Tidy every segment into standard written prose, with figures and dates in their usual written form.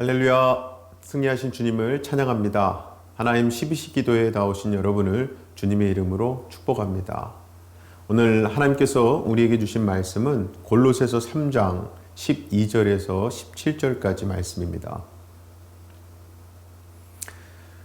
할렐루야, 승리하신 주님을 찬양합니다. 하나님 12시 기도에 나오신 여러분을 주님의 이름으로 축복합니다. 오늘 하나님께서 우리에게 주신 말씀은 골로새서 3장 12절에서 17절까지 말씀입니다.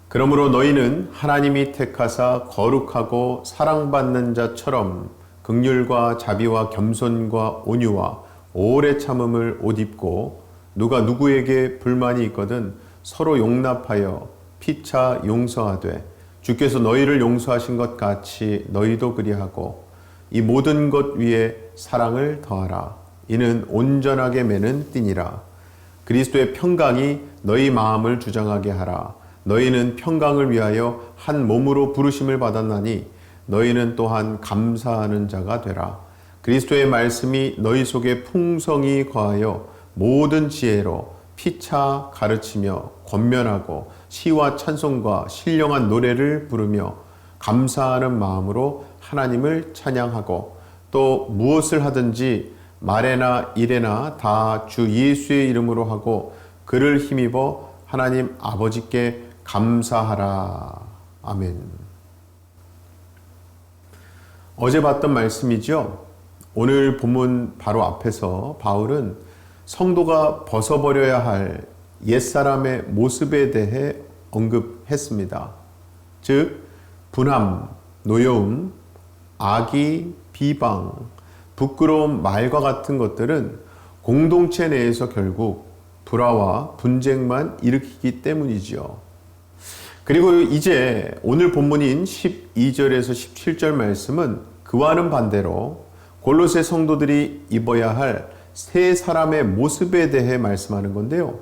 그러므로 너희는 하나님이 택하사 거룩하고 사랑받는 자처럼 긍휼과 자비와 겸손과 온유와 오래 참음을 옷 입고 누가 누구에게 불만이 있거든 서로 용납하여 피차 용서하되 주께서 너희를 용서하신 것 같이 너희도 그리하고 이 모든 것 위에 사랑을 더하라. 이는 온전하게 매는 띠니라. 그리스도의 평강이 너희 마음을 주장하게 하라. 너희는 평강을 위하여 한 몸으로 부르심을 받았나니 너희는 또한 감사하는 자가 되라. 그리스도의 말씀이 너희 속에 풍성히 거하여 모든 지혜로 피차 가르치며 권면하고 시와 찬송과 신령한 노래를 부르며 감사하는 마음으로 하나님을 찬양하고 또 무엇을 하든지 말에나 일에나 다 주 예수의 이름으로 하고 그를 힘입어 하나님 아버지께 감사하라. 아멘. 어제 봤던 말씀이죠. 오늘 본문 바로 앞에서 바울은 성도가 벗어버려야 할 옛사람의 모습에 대해 언급했습니다. 즉, 분함, 노여움, 악의, 비방, 부끄러운 말과 같은 것들은 공동체 내에서 결국 불화와 분쟁만 일으키기 때문이지요. 그리고 이제 오늘 본문인 12절에서 17절 말씀은 그와는 반대로 골로새 성도들이 입어야 할 새 사람의 모습에 대해 말씀하는 건데요.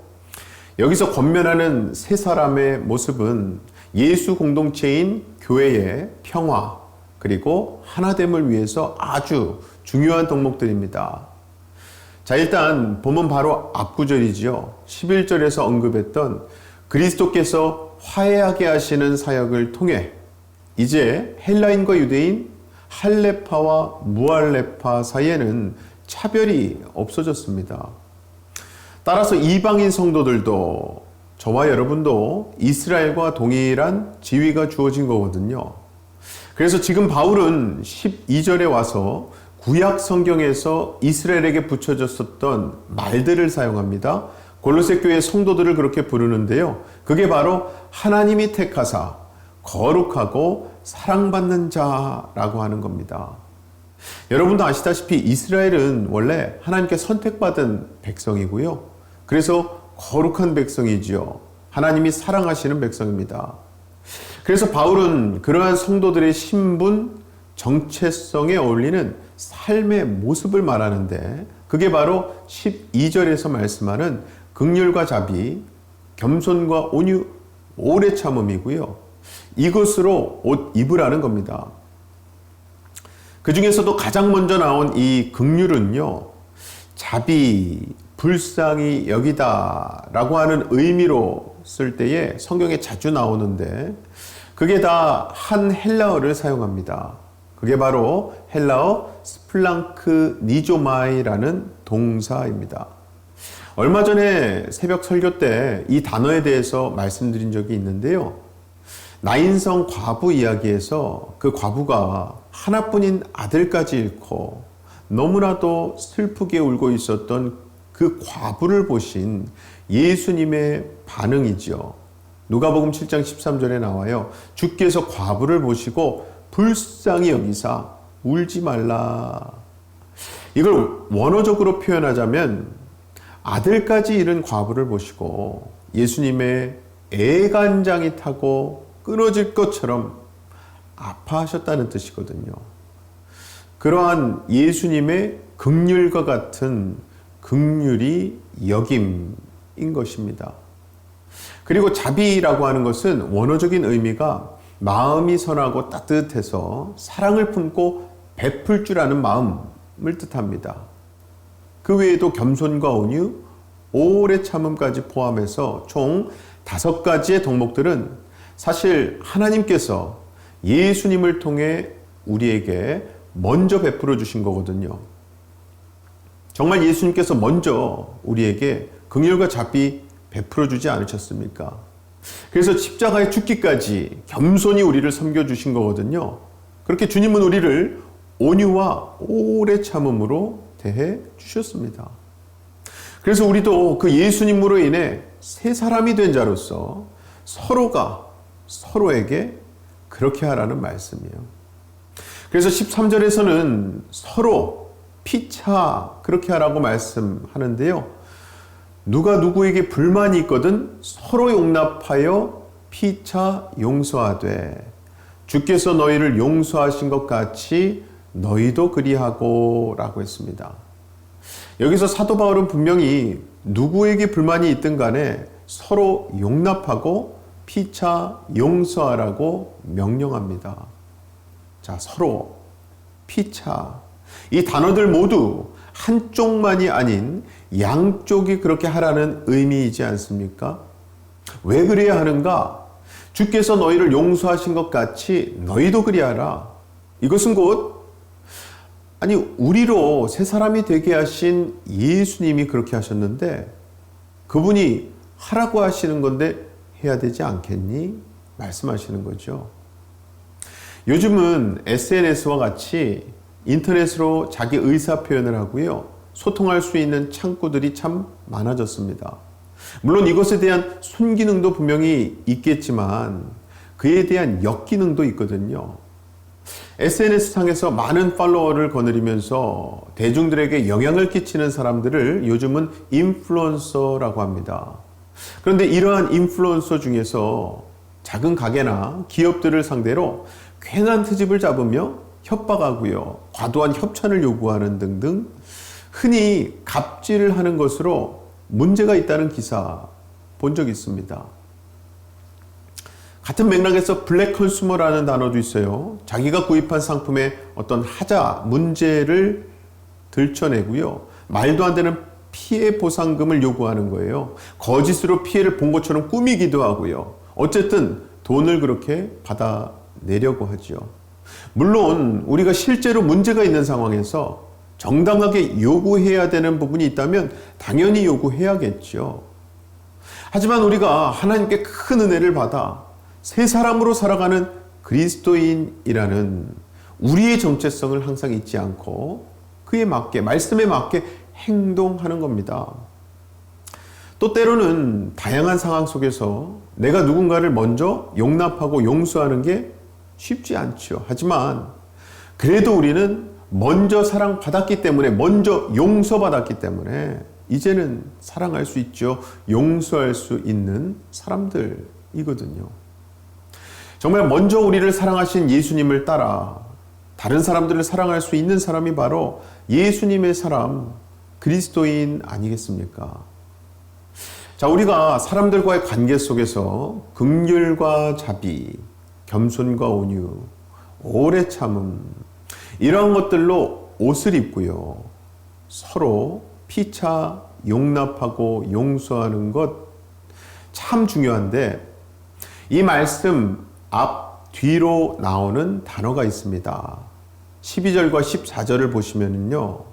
여기서 권면하는 새 사람의 모습은 예수 공동체인 교회의 평화 그리고 하나됨을 위해서 아주 중요한 덕목들입니다. 자, 일단 본문 바로 앞구절이지요. 11절에서 언급했던 그리스도께서 화해하게 하시는 사역을 통해 이제 헬라인과 유대인, 할레파와 무할레파 사이에는 차별이 없어졌습니다. 따라서 이방인 성도들도 저와 여러분도 이스라엘과 동일한 지위가 주어진 거거든요. 그래서 지금 바울은 12절에 와서 구약 성경에서 이스라엘에게 붙여졌었던 말들을 사용합니다. 골로새 교회 성도들을 그렇게 부르는데요. 그게 바로 하나님이 택하사 거룩하고 사랑받는 자라고 하는 겁니다. 여러분도 아시다시피 이스라엘은 원래 하나님께 선택받은 백성이고요. 그래서 거룩한 백성이지요. 하나님이 사랑하시는 백성입니다. 그래서 바울은 그러한 성도들의 신분, 정체성에 어울리는 삶의 모습을 말하는데 그게 바로 12절에서 말씀하는 긍휼과 자비, 겸손과 온유, 오래 참음이고요. 이것으로 옷 입으라는 겁니다. 그 중에서도 가장 먼저 나온 이 긍휼은요, 자비, 불쌍히 여기다 라고 하는 의미로 쓸 때에 성경에 자주 나오는데 그게 다 한 헬라어를 사용합니다. 그게 바로 헬라어 스플랑크 니조마이라는 동사입니다. 얼마 전에 새벽 설교 때 이 단어에 대해서 말씀드린 적이 있는데요. 나인성 과부 이야기에서 그 과부가 하나뿐인 아들까지 잃고 너무나도 슬프게 울고 있었던 그 과부를 보신 예수님의 반응이죠. 누가복음 7장 13절에 나와요. 주께서 과부를 보시고 불쌍히 여기사 울지 말라. 이걸 원어적으로 표현하자면 아들까지 잃은 과부를 보시고 예수님의 애간장이 타고 끊어질 것처럼 아파하셨다는 뜻이거든요. 그러한 예수님의 긍휼과 같은 긍휼이 여김인 것입니다. 그리고 자비라고 하는 것은 원어적인 의미가 마음이 선하고 따뜻해서 사랑을 품고 베풀 줄 아는 마음을 뜻합니다. 그 외에도 겸손과 온유, 오래 참음까지 포함해서 총 5가지의 덕목들은 사실 하나님께서 예수님을 통해 우리에게 먼저 베풀어 주신 거거든요. 정말 예수님께서 먼저 우리에게 긍휼과 자비 베풀어 주지 않으셨습니까? 그래서 십자가에 죽기까지 겸손히 우리를 섬겨주신 거거든요. 그렇게 주님은 우리를 온유와 오래 참음으로 대해 주셨습니다. 그래서 우리도 그 예수님으로 인해 새 사람이 된 자로서 서로가 서로에게 그렇게 하라는 말씀이에요. 그래서 13절에서는 서로 피차 그렇게 하라고 말씀하는데요. 누가 누구에게 불만이 있거든 서로 용납하여 피차 용서하되 주께서 너희를 용서하신 것 같이 너희도 그리하고 라고 했습니다. 여기서 사도 바울은 분명히 누구에게 불만이 있든 간에 서로 용납하고 피차 용서하라고 명령합니다. 자, 서로 피차 이 단어들 모두 한쪽만이 아닌 양쪽이 그렇게 하라는 의미이지 않습니까? 왜 그래야 하는가? 주께서 너희를 용서하신 것 같이 너희도 그리하라. 이것은 곧 우리로 새 사람이 되게 하신 예수님이 그렇게 하셨는데 그분이 하라고 하시는 건데 해야 되지 않겠니? 말씀하시는 거죠. 요즘은 SNS와 같이 인터넷으로 자기 의사 표현을 하고요. 소통할 수 있는 창구들이 참 많아졌습니다. 물론 이것에 대한 순기능도 분명히 있겠지만 그에 대한 역기능도 있거든요. SNS상에서 많은 팔로워를 거느리면서 대중들에게 영향을 끼치는 사람들을 요즘은 인플루언서라고 합니다. 그런데 이러한 인플루언서 중에서 작은 가게나 기업들을 상대로 괜한 트집을 잡으며 협박하고요. 과도한 협찬을 요구하는 등등 흔히 갑질을 하는 것으로 문제가 있다는 기사 본 적 있습니다. 같은 맥락에서 블랙 컨슈머라는 단어도 있어요. 자기가 구입한 상품에 어떤 하자, 문제를 들춰내고요. 말도 안 되는 피해 보상금을 요구하는 거예요. 거짓으로 피해를 본 것처럼 꾸미기도 하고요. 어쨌든 돈을 그렇게 받아내려고 하죠. 물론 우리가 실제로 문제가 있는 상황에서 정당하게 요구해야 되는 부분이 있다면 당연히 요구해야겠죠. 하지만 우리가 하나님께 큰 은혜를 받아 새 사람으로 살아가는 그리스도인이라는 우리의 정체성을 항상 잊지 않고 그에 맞게, 말씀에 맞게 행동하는 겁니다. 또 때로는 다양한 상황 속에서 내가 누군가를 먼저 용납하고 용서하는 게 쉽지 않죠. 하지만 그래도 우리는 먼저 사랑받았기 때문에, 먼저 용서받았기 때문에 이제는 사랑할 수 있죠. 용서할 수 있는 사람들이거든요. 정말 먼저 우리를 사랑하신 예수님을 따라 다른 사람들을 사랑할 수 있는 사람이 바로 예수님의 사람, 그리스도인 아니겠습니까? 자, 우리가 사람들과의 관계 속에서 긍휼과 자비, 겸손과 온유, 오래 참음 이러한 것들로 옷을 입고요. 서로 피차 용납하고 용서하는 것 참 중요한데 이 말씀 앞 뒤로 나오는 단어가 있습니다. 12절과 14절을 보시면요.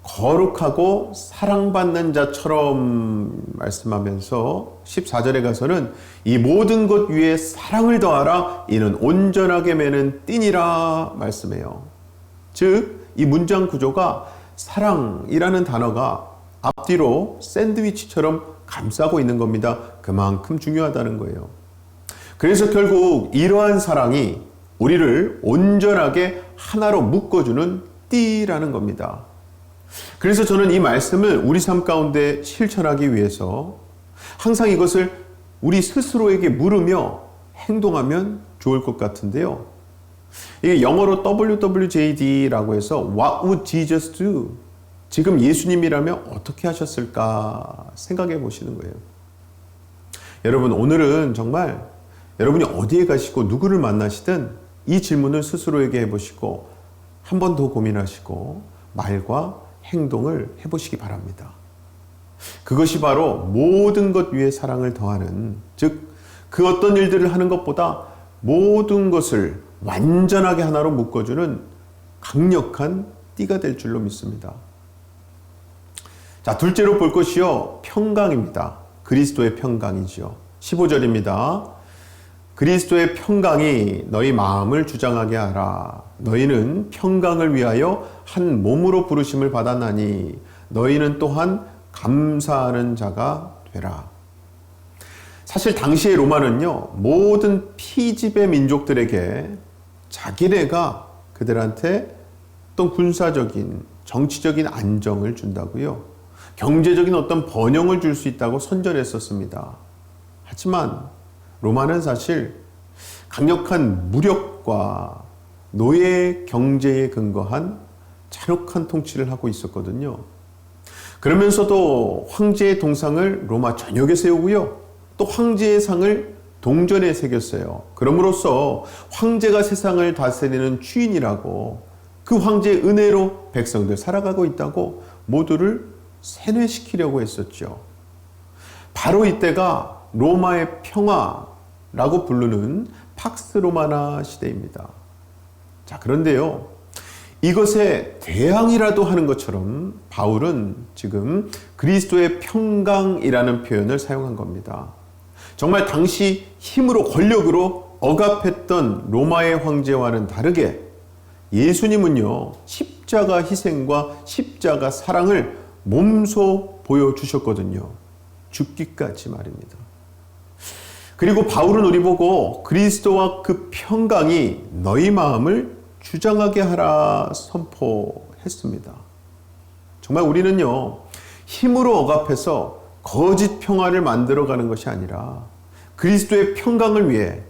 거룩하고 사랑받는 자처럼 말씀하면서 14절에 가서는 이 모든 것 위에 사랑을 더하라 이는 온전하게 매는 띠니라 말씀해요. 즉 이 문장 구조가 사랑이라는 단어가 앞뒤로 샌드위치처럼 감싸고 있는 겁니다. 그만큼 중요하다는 거예요. 그래서 결국 이러한 사랑이 우리를 온전하게 하나로 묶어주는 띠라는 겁니다. 그래서 저는 이 말씀을 우리 삶 가운데 실천하기 위해서 항상 이것을 우리 스스로에게 물으며 행동하면 좋을 것 같은데요. 이게 영어로 WWJD라고 해서 What would Jesus do? 지금 예수님이라면 어떻게 하셨을까 생각해 보시는 거예요. 여러분, 오늘은 정말 여러분이 어디에 가시고 누구를 만나시든 이 질문을 스스로에게 해보시고 한 번 더 고민하시고 말과 행동을 해보시기 바랍니다. 그것이 바로 모든 것 위에 사랑을 더하는, 즉 그 어떤 일들을 하는 것보다 모든 것을 완전하게 하나로 묶어주는 강력한 띠가 될 줄로 믿습니다. 자, 둘째로 볼 것이요 평강입니다. 그리스도의 평강이죠. 15절입니다. 그리스도의 평강이 너희 마음을 주장하게 하라. 너희는 평강을 위하여 한 몸으로 부르심을 받았나니 너희는 또한 감사하는 자가 되라. 사실 당시의 로마는요, 모든 피지배 민족들에게 자기네가 그들한테 어떤 군사적인, 정치적인 안정을 준다고요. 경제적인 어떤 번영을 줄 수 있다고 선전했었습니다. 하지만 로마는 사실 강력한 무력과 노예 경제에 근거한 잔혹한 통치를 하고 있었거든요. 그러면서도 황제의 동상을 로마 전역에 세우고요. 또 황제의 상을 동전에 새겼어요. 그럼으로써 황제가 세상을 다스리는 주인이라고, 그 황제의 은혜로 백성들 살아가고 있다고 모두를 세뇌시키려고 했었죠. 바로 이때가 로마의 평화라고 부르는 팍스 로마나 시대입니다. 자, 그런데요, 이것에 대항이라도 하는 것처럼 바울은 지금 그리스도의 평강이라는 표현을 사용한 겁니다. 정말 당시 힘으로 권력으로 억압했던 로마의 황제와는 다르게 예수님은요, 십자가 희생과 십자가 사랑을 몸소 보여주셨거든요. 죽기까지 말입니다. 그리고 바울은 우리 보고 그리스도와 그 평강이 너희 마음을 주장하게 하라 선포했습니다. 정말 우리는요, 힘으로 억압해서 거짓 평화를 만들어가는 것이 아니라 그리스도의 평강을 위해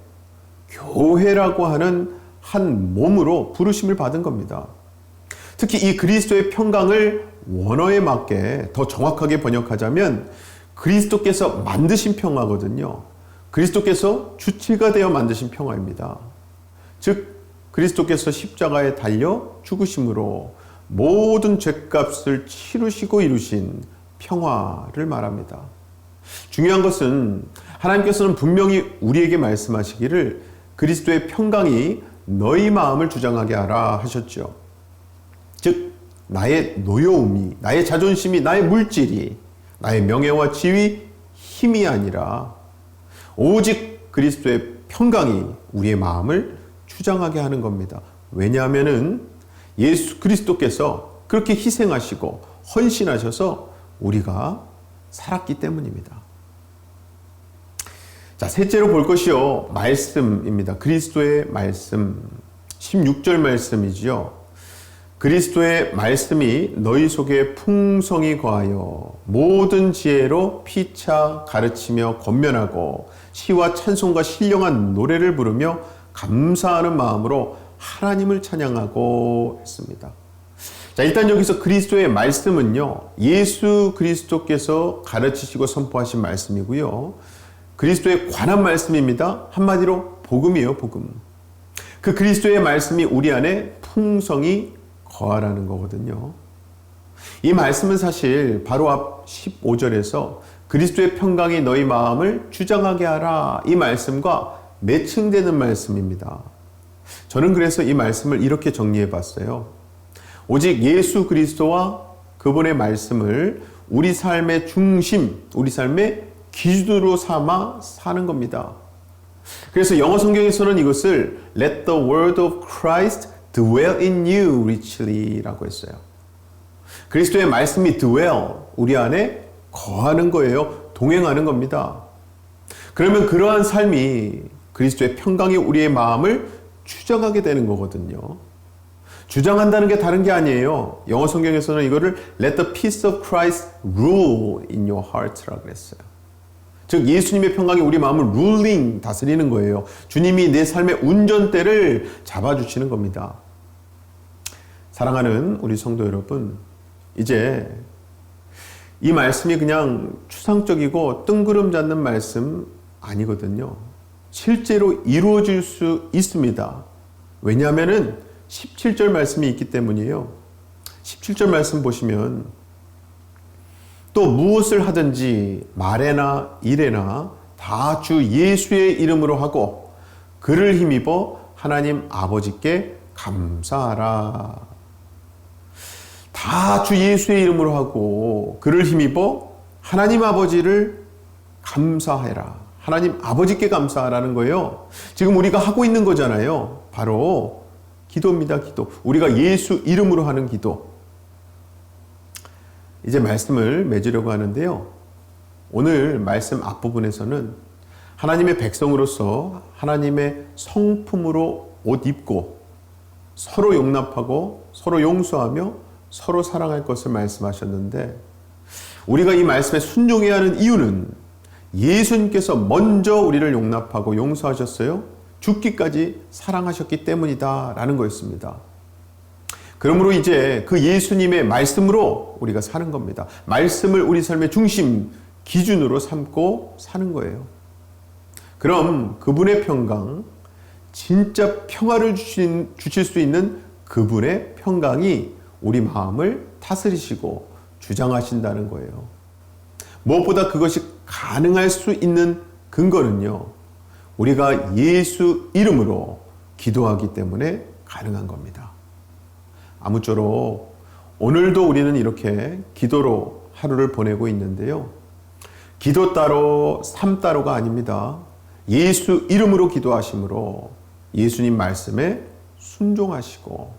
교회라고 하는 한 몸으로 부르심을 받은 겁니다. 특히 이 그리스도의 평강을 원어에 맞게 더 정확하게 번역하자면 그리스도께서 만드신 평화거든요. 그리스도께서 주체가 되어 만드신 평화입니다. 즉 그리스도께서 십자가에 달려 죽으심으로 모든 죄값을 치르시고 이루신 평화를 말합니다. 중요한 것은 하나님께서는 분명히 우리에게 말씀하시기를 그리스도의 평강이 너희 마음을 주장하게 하라 하셨죠. 즉 나의 노여움이, 나의 자존심이, 나의 물질이, 나의 명예와 지위, 힘이 아니라 오직 그리스도의 평강이 우리의 마음을 주장하게 하는 겁니다. 왜냐하면은 예수 그리스도께서 그렇게 희생하시고 헌신하셔서 우리가 살았기 때문입니다. 자, 셋째로 볼 것이요, 말씀입니다. 그리스도의 말씀. 16절 말씀이지요. 그리스도의 말씀이 너희 속에 풍성히 거하여 모든 지혜로 피차 가르치며 권면하고 시와 찬송과 신령한 노래를 부르며 감사하는 마음으로 하나님을 찬양하고 했습니다. 자, 일단 여기서 그리스도의 말씀은요, 예수 그리스도께서 가르치시고 선포하신 말씀이고요. 그리스도에 관한 말씀입니다. 한마디로 복음이에요, 복음. 그 그리스도의 말씀이 우리 안에 풍성히 거하라는 거거든요. 이 말씀은 사실 바로 앞 15절에서 그리스도의 평강이 너희 마음을 주장하게 하라, 이 말씀과 매칭되는 말씀입니다. 저는 그래서 이 말씀을 이렇게 정리해 봤어요. 오직 예수 그리스도와 그분의 말씀을 우리 삶의 중심, 우리 삶의 기준으로 삼아 사는 겁니다. 그래서 영어 성경에서는 이것을 Let the word of Christ dwell in you richly 라고 했어요. 그리스도의 말씀이 dwell, 우리 안에 거하는 거예요. 동행하는 겁니다. 그러면 그러한 삶이 그리스도의 평강이 우리의 마음을 주장하게 되는 거거든요. 주장한다는 게 다른 게 아니에요. 영어 성경에서는 이거를 Let the peace of Christ rule in your heart라고 했어요. 즉 예수님의 평강이 우리 마음을 ruling, 다스리는 거예요. 주님이 내 삶의 운전대를 잡아주시는 겁니다. 사랑하는 우리 성도 여러분, 이제 이 말씀이 그냥 추상적이고 뜬구름 잡는 말씀 아니거든요. 실제로 이루어질 수 있습니다. 왜냐하면은 17절 말씀이 있기 때문이에요. 17절 말씀 보시면 또 무엇을 하든지 말에나 일에나 다 주 예수의 이름으로 하고 그를 힘입어 하나님 아버지께 감사하라. 다 주 예수의 이름으로 하고 그를 힘입어 하나님 아버지를 감사해라. 하나님 아버지께 감사하라는 거예요. 지금 우리가 하고 있는 거잖아요. 바로 기도입니다. 기도. 우리가 예수 이름으로 하는 기도. 이제 말씀을 맺으려고 하는데요. 오늘 말씀 앞부분에서는 하나님의 백성으로서 하나님의 성품으로 옷 입고 서로 용납하고 서로 용서하며 서로 사랑할 것을 말씀하셨는데, 우리가 이 말씀에 순종해야 하는 이유는 예수님께서 먼저 우리를 용납하고 용서하셨어요. 죽기까지 사랑하셨기 때문이다 라는 거였습니다. 그러므로 이제 그 예수님의 말씀으로 우리가 사는 겁니다. 말씀을 우리 삶의 중심 기준으로 삼고 사는 거예요. 그럼 그분의 평강, 진짜 평화를 주실 수 있는 그분의 평강이 우리 마음을 다스리시고 주장하신다는 거예요. 무엇보다 그것이 가능할 수 있는 근거는요, 우리가 예수 이름으로 기도하기 때문에 가능한 겁니다. 아무쪼록 오늘도 우리는 이렇게 기도로 하루를 보내고 있는데요. 기도 따로 삶 따로가 아닙니다. 예수 이름으로 기도하심으로 예수님 말씀에 순종하시고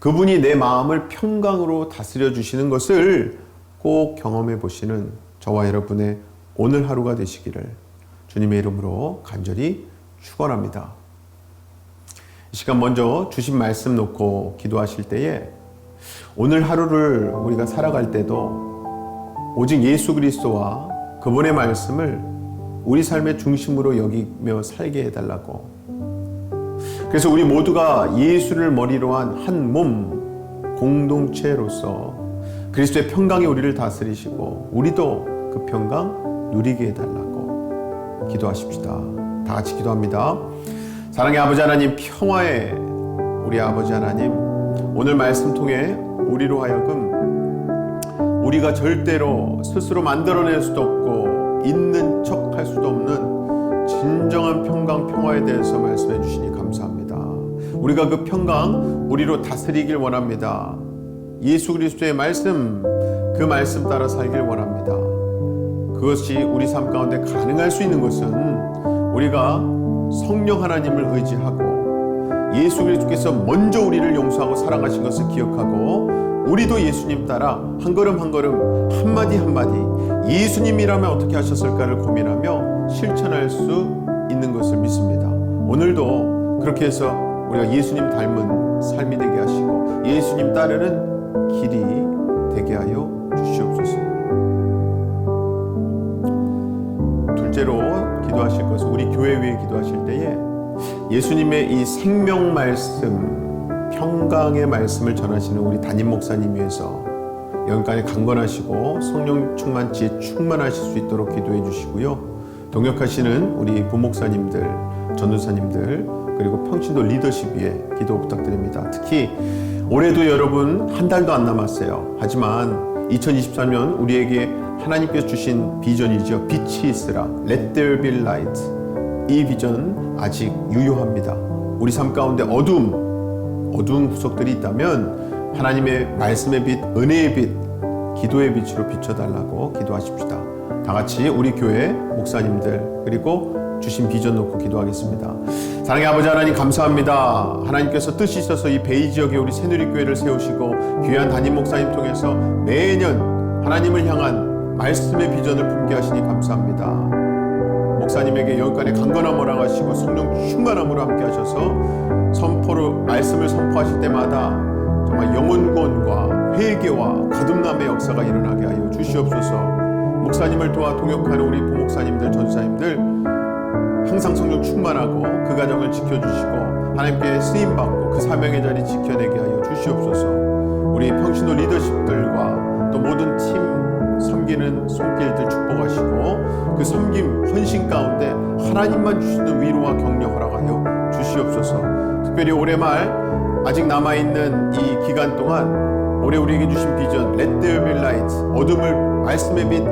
그분이 내 마음을 평강으로 다스려 주시는 것을 꼭 경험해 보시는 저와 여러분의 오늘 하루가 되시기를 주님의 이름으로 간절히 축원합니다. 이 시간 먼저 주신 말씀 놓고 기도하실 때에 오늘 하루를 우리가 살아갈 때도 오직 예수 그리스도와 그분의 말씀을 우리 삶의 중심으로 여기며 살게 해달라고. 그래서 우리 모두가 예수를 머리로 한 한 몸 공동체로서 그리스도의 평강이 우리를 다스리시고 우리도 그 평강 누리게 해달라고 기도하십시다. 다 같이 기도합니다. 사랑의 아버지 하나님, 평화의 우리 아버지 하나님, 오늘 말씀 통해 우리로 하여금 우리가 절대로 스스로 만들어낼 수도 없고 있는 척 할 수도 없는 진정한 평강, 평화에 대해서 말씀해 주시니 감사합니다. 우리가 그 평강 우리로 다스리길 원합니다. 예수 그리스도의 말씀, 그 말씀 따라 살길 원합니다. 그것이 우리 삶 가운데 가능할 수 있는 것은 우리가 성령 하나님을 의지하고 예수 그리스도께서 먼저 우리를 용서하고 사랑하신 것을 기억하고 우리도 예수님 따라 한 걸음 한 걸음 한마디 한마디 예수님이라면 어떻게 하셨을까를 고민하며 실천할 수 있는 것을 믿습니다. 오늘도 그렇게 해서 우리가 예수님 닮은 삶이 되게 하시고 예수님 따르는 길이 되게 하여 주시옵소서. 둘째로 기도하실 것은 우리 교회 위에 기도하실 때에 예수님의 이 생명 말씀, 평강의 말씀을 전하시는 우리 담임 목사님 위해서 영까지 강건하시고 성령 충만치에 충만하실 수 있도록 기도해 주시고요. 동역하시는 우리 부목사님들, 전도사님들, 그리고 평신도 리더십 위에 기도 부탁드립니다. 특히 올해도 여러분 한 달도 안 남았어요. 하지만 2023년 우리에게 하나님께서 주신 비전이죠. 빛이 있으라, Let there be light. 이 비전 아직 유효합니다. 우리 삶 가운데 어두운 구석들이 있다면 하나님의 말씀의 빛, 은혜의 빛, 기도의 빛으로 비춰달라고 기도하십시다. 다 같이 우리 교회 목사님들 그리고 주신 비전 놓고 기도하겠습니다. 사랑의 아버지 하나님 감사합니다. 하나님께서 뜻이 있어서 이 베이 지역에 우리 새누리교회를 세우시고 귀한 담임 목사님 통해서 매년 하나님을 향한 말씀의 비전을 품게 하시니 감사합니다. 목사님에게 여기까지 강건함 허락하시고 성령 충만함으로 함께 하셔서 말씀을 선포하실 때마다 정말 영혼 구원과 회개와 거듭남의 역사가 일어나게 하여 주시옵소서. 목사님을 도와 동역하는 우리 부목사님들, 전사님들 항상 성령 충만하고 그 가정을 지켜주시고 하나님께 쓰임받고 그 사명의 자리 지켜내게 하여 주시옵소서. 우리 평신도 리더십들과 또 모든 팀 섬기는 손길들 축복하시고 그 섬김 헌신 가운데 하나님만 주시는 위로와 격려 허락하여 주시옵소서. 특별히 올해 말 아직 남아있는 이 기간 동안 올해 우리에게 주신 비전 Let there be light, 어둠을 말씀의 빛,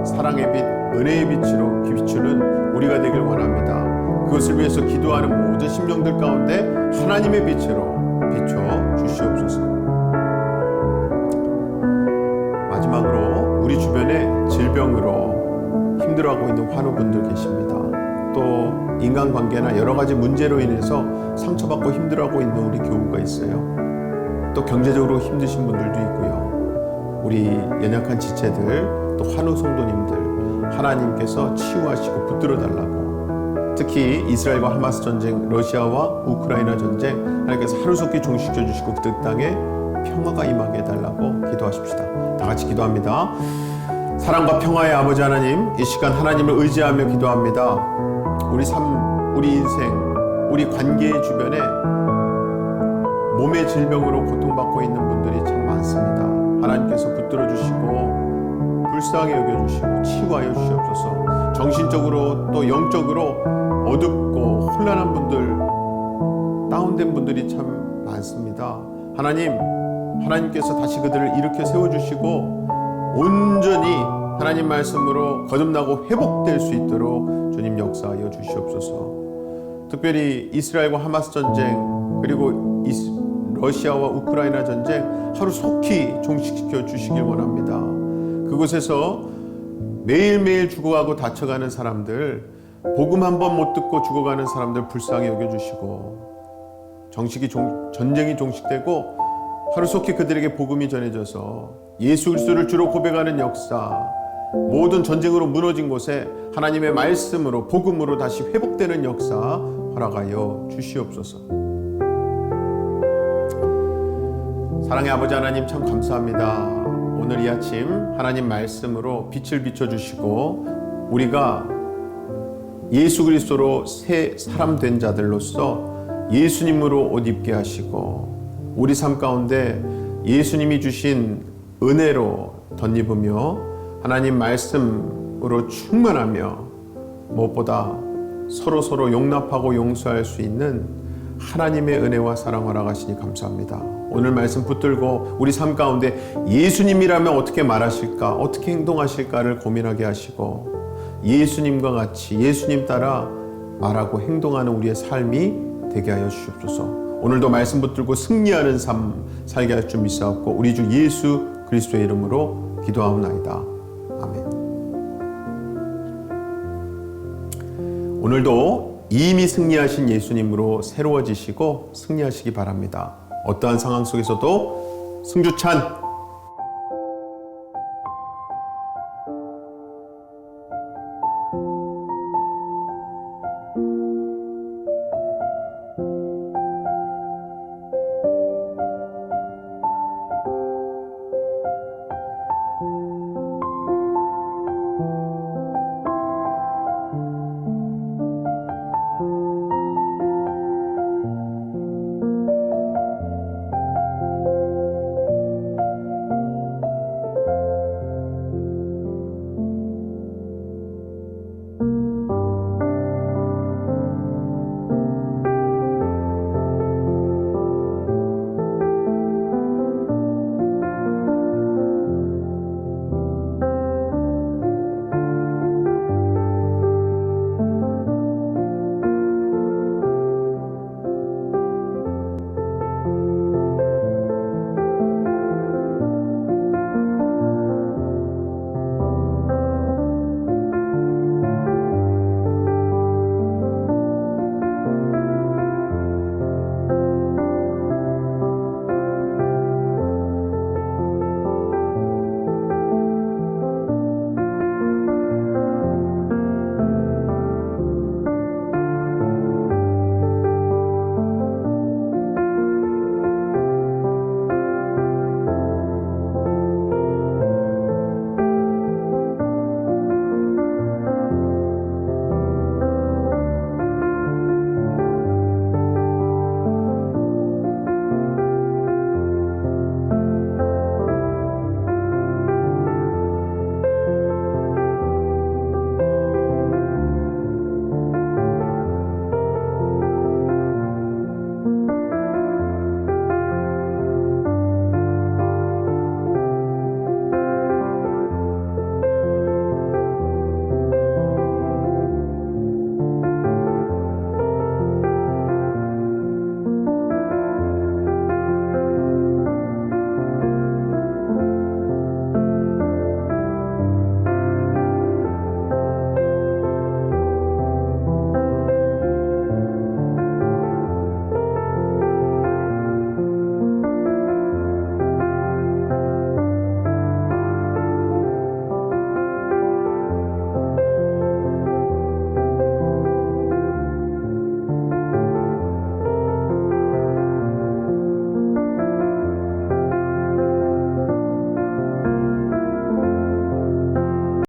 사랑의 빛, 은혜의 빛으로 비추는 우리가 되길 원합니다. 그것을 위해서 기도하는 모든 심령들 가운데 하나님의 빛으로 비춰 주시옵소서. 마지막으로 우리 주변에 질병으로 힘들어하고 있는 환우분들 계십니다. 또 인간관계나 여러 가지 문제로 인해서 상처받고 힘들어하고 있는 우리 교우가 있어요. 또 경제적으로 힘드신 분들도 있고요. 우리 연약한 지체들, 또 환우 성도님들 하나님께서 치유하시고 붙들어 달라고, 특히 이스라엘과 하마스 전쟁, 러시아와 우크라이나 전쟁 하나님께서 하루속히 종식해 주시고 그 땅에 평화가 임하게 해달라고 기도하십시다. 다 같이 기도합니다. 사랑과 평화의 아버지 하나님, 이 시간 하나님을 의지하며 기도합니다. 우리 삶, 우리 인생, 우리 관계의 주변에 몸의 질병으로 고통받고 있는 분들이 참 많습니다. 하나님께서 붙들어 주시고 불쌍히 여겨주시고 치유하여 주시옵소서. 정신적으로 또 영적으로 어둡고 혼란한 분들, 다운된 분들이 참 많습니다. 하나님께서 다시 그들을 일으켜 세워주시고 온전히 하나님 말씀으로 거듭나고 회복될 수 있도록 주님 역사하여 주시옵소서. 특별히 이스라엘과 하마스 전쟁, 그리고 러시아와 우크라이나 전쟁 하루속히 종식시켜 주시길 원합니다. 그곳에서 매일매일 죽어가고 다쳐가는 사람들, 복음 한 번 못 듣고 죽어가는 사람들 불쌍히 여겨주시고, 전쟁이 종식되고 하루속히 그들에게 복음이 전해져서 예수 그리스도를 주로 고백하는 역사, 모든 전쟁으로 무너진 곳에 하나님의 말씀으로 복음으로 다시 회복되는 역사 허락하여 주시옵소서. 사랑의 아버지 하나님, 참 감사합니다. 오늘 이 아침 하나님 말씀으로 빛을 비춰주시고 우리가 예수 그리스도로 새 사람 된 자들로서 예수님으로 옷 입게 하시고 우리 삶 가운데 예수님이 주신 은혜로 덧입으며 하나님 말씀으로 충만하며 무엇보다 서로 용납하고 용서할 수 있는 하나님의 은혜와 사랑 허락하시니 감사합니다. 오늘 말씀 붙들고 우리 삶 가운데 예수님이라면 어떻게 말하실까, 어떻게 행동하실까를 고민하게 하시고 예수님과 같이 예수님 따라 말하고 행동하는 우리의 삶이 되게 하여 주시옵소서. 오늘도 말씀 붙들고 승리하는 삶 살게 할 줄 믿사옵고 우리 주 예수 그리스도의 이름으로 기도하옵나이다. 아멘. 오늘도 이미 승리하신 예수님으로 새로워지시고 승리하시기 바랍니다. 어떠한 상황 속에서도 승주찬